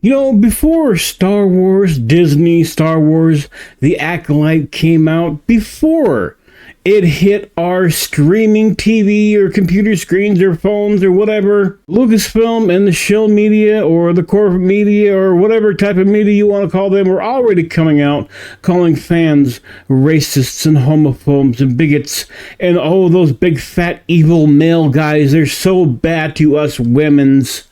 You know, before Star Wars, Disney, Star Wars, The Acolyte came out, before it hit our streaming TV or computer screens or phones or whatever, Lucasfilm and the shill media or the corporate media or whatever type of media you want to call them were already coming out calling fans racists and homophobes and bigots and oh, those big fat evil male guys, they're so bad to us women's.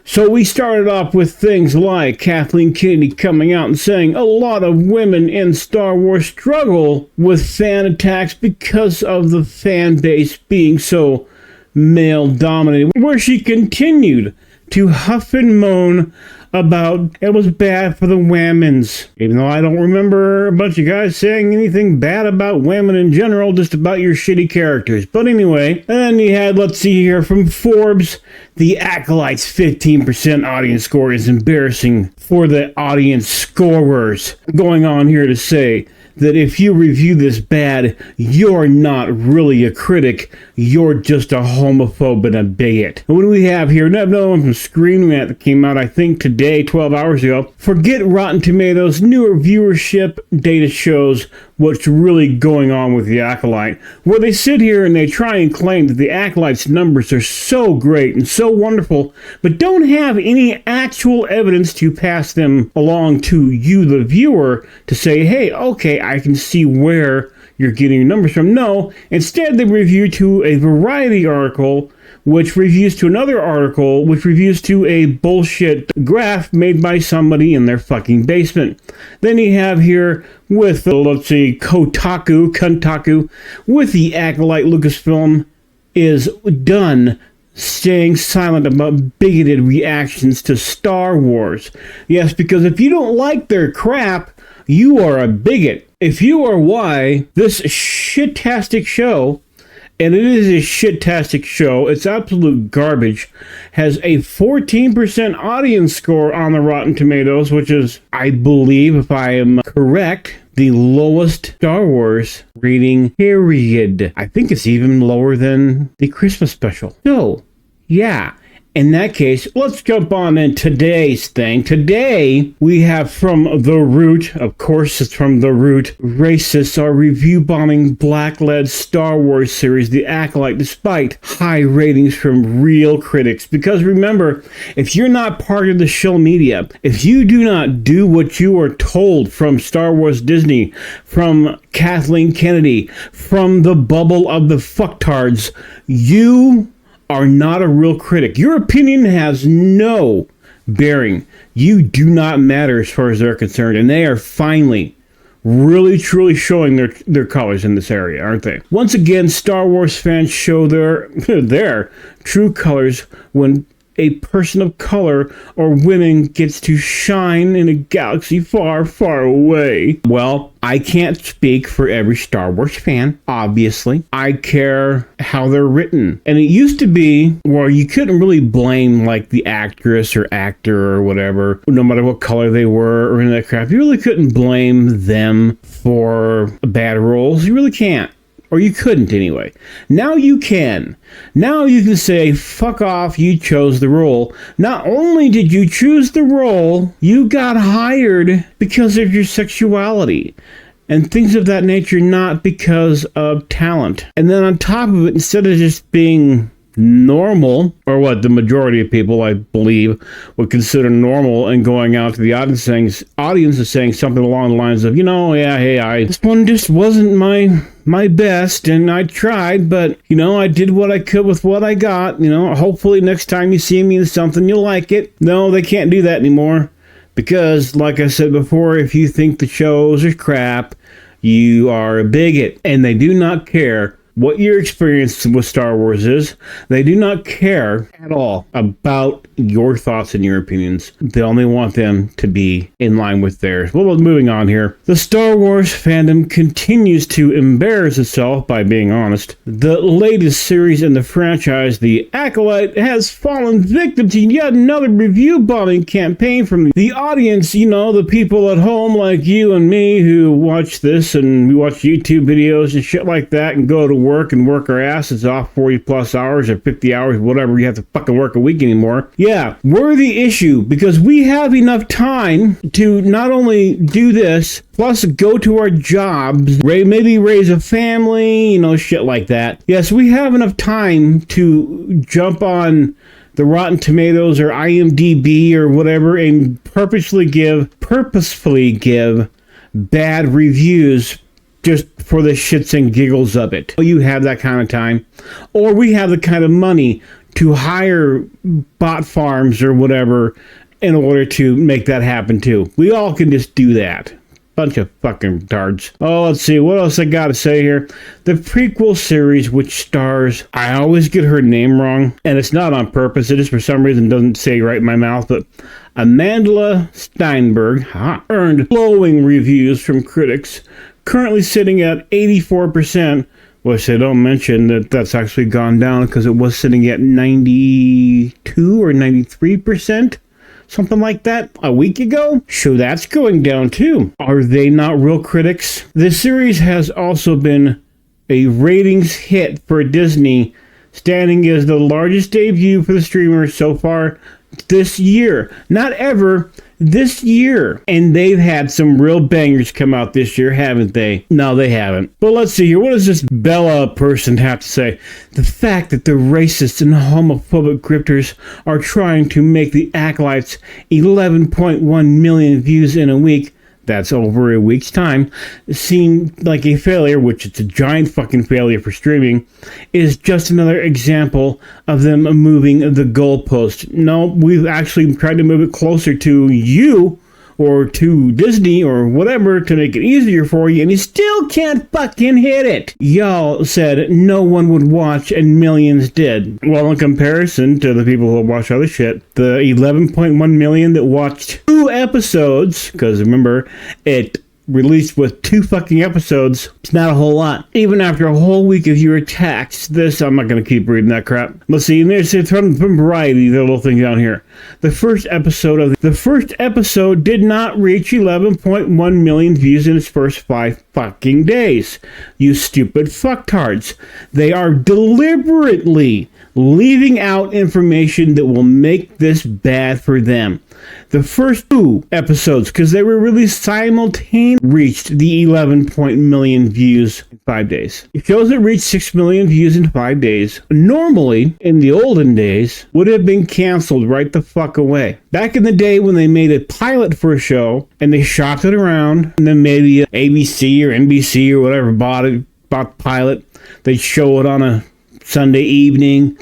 So we started off with things like Kathleen Kennedy coming out and saying a lot of women in Star Wars struggle with fan attacks because of the fan base being so male-dominated, where she continued to huff and moan about it was bad for the women's. Even though I don't remember a bunch of guys saying anything bad about women in general, just about your shitty characters. But anyway, and you had, let's see here, from Forbes, The Acolyte's 15% audience score is embarrassing for the audience scorers. Going on here to say that if you review this bad, you're not really a critic, you're just a homophobe and a bigot. And what do we have here? Another one from Screen Rant that came out, I think, today, 12 hours ago. Forget Rotten Tomatoes, newer viewership data shows what's really going on with The Acolyte, where they sit here and they try and claim that The Acolyte's numbers are so great and so wonderful, but don't have any actual evidence to pass them along to you, the viewer, to say, hey, okay, I can see where you're getting your numbers from. No, instead they review to a Variety article, which reviews to another article, which reviews to a bullshit graph made by somebody in their fucking basement. Then you have here with, let's see, Kotaku, with The Acolyte, Lucasfilm is done staying silent about bigoted reactions to Star Wars. Yes, because if you don't like their crap, you are a bigot. If you are why this shit-tastic show, and it is a shit-tastic show, it's absolute garbage, has a 14% audience score on the Rotten Tomatoes, which is, I believe, if I am correct, the lowest Star Wars rating, period. I think it's even lower than the Christmas special. So, yeah. In that case, let's jump on in today's thing. Today, we have from The Root, of course it's from The Root, racists are review-bombing black-led Star Wars series, The Acolyte, despite high ratings from real critics. Because remember, if you're not part of the shill media, if you do not do what you are told from Star Wars Disney, from Kathleen Kennedy, from the bubble of the fucktards, you are not a real critic. Your opinion has no bearing. You do not matter as far as they're concerned, and they are finally really truly showing their colors in this area, aren't they? Once again, Star Wars fans show their true colors when a person of color or women gets to shine in a galaxy far, far away. Well, I can't speak for every Star Wars fan, obviously. I care how they're written. And it used to be where you couldn't really blame like the actress or actor or whatever, no matter what color they were or any of that crap. You really couldn't blame them for bad roles. You really can't. Or you couldn't anyway. Now you can. Now you can say, fuck off, you chose the role. Not only did you choose the role, you got hired because of your sexuality. And things of that nature, not because of talent. And then on top of it, instead of just being normal, or what the majority of people, I believe, would consider normal, and going out to the audience and saying something along the lines of, this one just wasn't my best, and I tried, but, I did what I could with what I got, hopefully next time you see me in something, you'll like it. No, they can't do that anymore, because, like I said before, if you think the shows are crap, you are a bigot, and they do not care what your experience with Star Wars is. They do not care at all about your thoughts and your opinions. They only want them to be in line with theirs. Well, moving on here. The Star Wars fandom continues to embarrass itself, by being honest. The latest series in the franchise, The Acolyte, has fallen victim to yet another review bombing campaign from the audience, the people at home like you and me who watch this and we watch YouTube videos and shit like that and go to work work and work our asses off 40 plus hours or 50 hours, whatever you have to fucking work a week anymore. Yeah, we're the issue because we have enough time to not only do this, plus go to our jobs, maybe raise a family, shit like that. Yes, we have enough time to jump on the Rotten Tomatoes or IMDb or whatever and purposefully give bad reviews just for the shits and giggles of it. You have that kind of time. Or we have the kind of money to hire bot farms or whatever in order to make that happen too. We all can just do that. Bunch of fucking retards. Oh, let's see. What else I gotta say here? The prequel series, which stars... I always get her name wrong, and it's not on purpose. It just for some reason doesn't say right in my mouth, but Amandla Steinberg earned glowing reviews from critics, currently sitting at 84%, which they don't mention that that's actually gone down because it was sitting at 92 or 93%. Something like that a week ago? So that's going down too. Are they not real critics? The series has also been a ratings hit for Disney, standing as the largest debut for the streamer so far this year. Not ever, this year. And they've had some real bangers come out this year, haven't they? No, they haven't. But let's see here. What does this Bella person have to say? The fact that the racist and homophobic grifters are trying to make the Acolytes 11.1 million views in a week, that's over a week's time, seem like a failure, which it's a giant fucking failure for streaming, is just another example of them moving the goalpost. No, we've actually tried to move it closer to you or to Disney or whatever to make it easier for you, and you still can't fucking hit it. Y'all said no one would watch, and millions did. Well, in comparison to the people who watch other shit, the 11.1 million that watched 2 episodes, because remember, it released with 2 fucking episodes, it's not a whole lot. Even after a whole week of your attacks, I'm not going to keep reading that crap. Let's see, and there's from Variety, the little thing down here. The first episode did not reach 11.1 million views in its first 5 fucking days. You stupid fucktards. They are deliberately leaving out information that will make this bad for them. The first 2 episodes, because they were released simultaneously, reached the 11 million views in 5 days. Shows that reached 6 million views in 5 days, normally, in the olden days, would have been canceled right the fuck away. Back in the day when they made a pilot for a show, and they shopped it around, and then maybe ABC or NBC or whatever bought the pilot, they'd show it on a Sunday evening,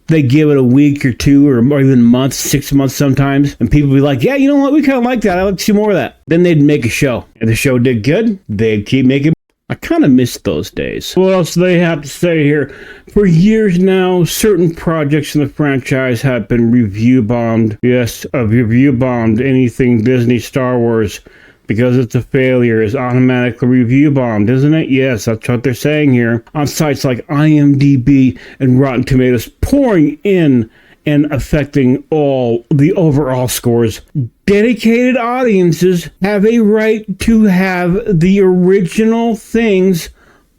they'd give it a week or 2 or even months, 6 months sometimes, and people would be like, yeah, you know what, we kind of like that, I'd like to see more of that. Then they'd make a show. If the show did good, they'd keep making. I kind of miss those days. What else do they have to say here? For years now, certain projects in the franchise have been review bombed. Yes, review bombed. Anything Disney, Star Wars, because it's a failure, is automatically review bombed, isn't it? Yes, that's what they're saying here. On sites like IMDb and Rotten Tomatoes, pouring in and affecting all the overall scores. Dedicated audiences have a right to have the original things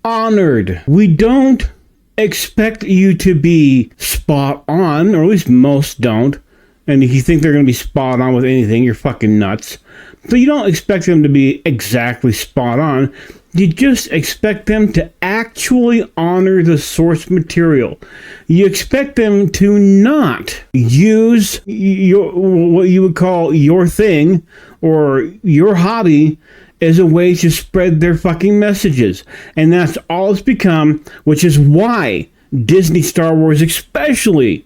honored. We don't expect you to be spot on, or at least most don't. And if you think they're going to be spot on with anything, you're fucking nuts. So you don't expect them to be exactly spot on. You just expect them to actually honor the source material. You expect them to not use what you would call your thing or your hobby as a way to spread their fucking messages. And that's all it's become, which is why Disney Star Wars especially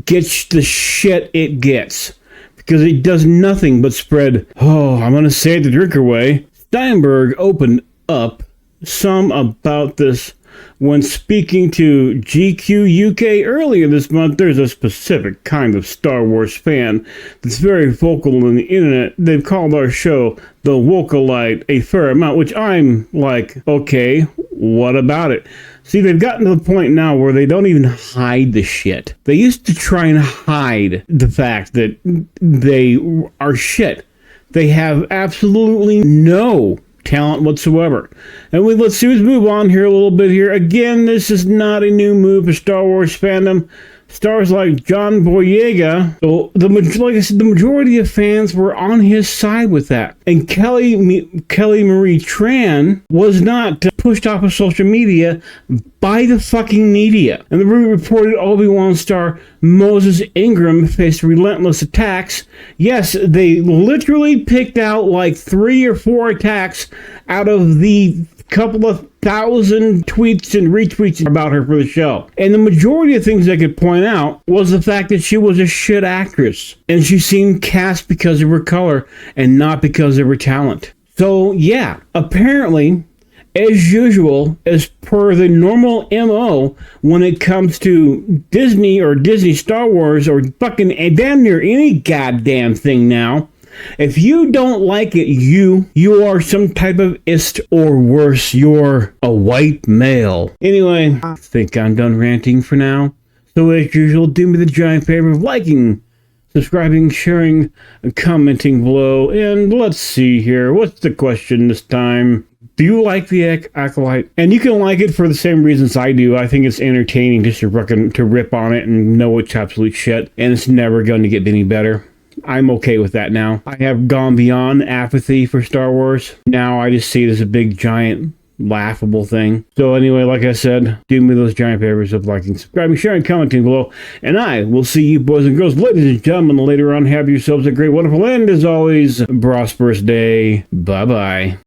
gets the shit it gets. Because it does nothing but spread, I'm going to say it the drinker way. Steinberg opened up some about this when speaking to GQ UK earlier this month. There's a specific kind of Star Wars fan that's very vocal on the internet. They've called our show the Acolyte a fair amount, which I'm like, okay, what about it? See, they've gotten to the point now where they don't even hide the shit. They used to try and hide the fact that they are shit. They have absolutely no talent whatsoever. And let's move on here a little bit here. Again, this is not a new move for Star Wars fandom. Stars like John Boyega, so like I said, the majority of fans were on his side with that. And Kelly Marie Tran was not pushed off of social media by the fucking media. And the reported Obi-Wan star Moses Ingram faced relentless attacks. Yes, they literally picked out like 3 or 4 attacks out of the couple of thousand tweets and retweets about her for the show. And the majority of things they could point out was the fact that she was a shit actress. And she seemed cast because of her color and not because of her talent. So yeah, apparently, as usual, as per the normal MO, when it comes to Disney or Disney Star Wars or fucking damn near any goddamn thing now, if you don't like it, you are some type of ist, or worse, you're a white male. Anyway, I think I'm done ranting for now. So as usual, do me the giant favor of liking, subscribing, sharing, and commenting below. And let's see here. What's the question this time? Do you like the Acolyte? And you can like it for the same reasons I do. I think it's entertaining just to rip on it and know it's absolute shit. And it's never going to get any better. I'm okay with that now. I have gone beyond apathy for Star Wars. Now I just see it as a big, giant, laughable thing. So anyway, like I said, do me those giant favors of liking, subscribing, sharing, commenting below. And I will see you boys and girls, ladies and gentlemen, later on. Have yourselves a great, wonderful, and as always, prosperous day. Bye-bye.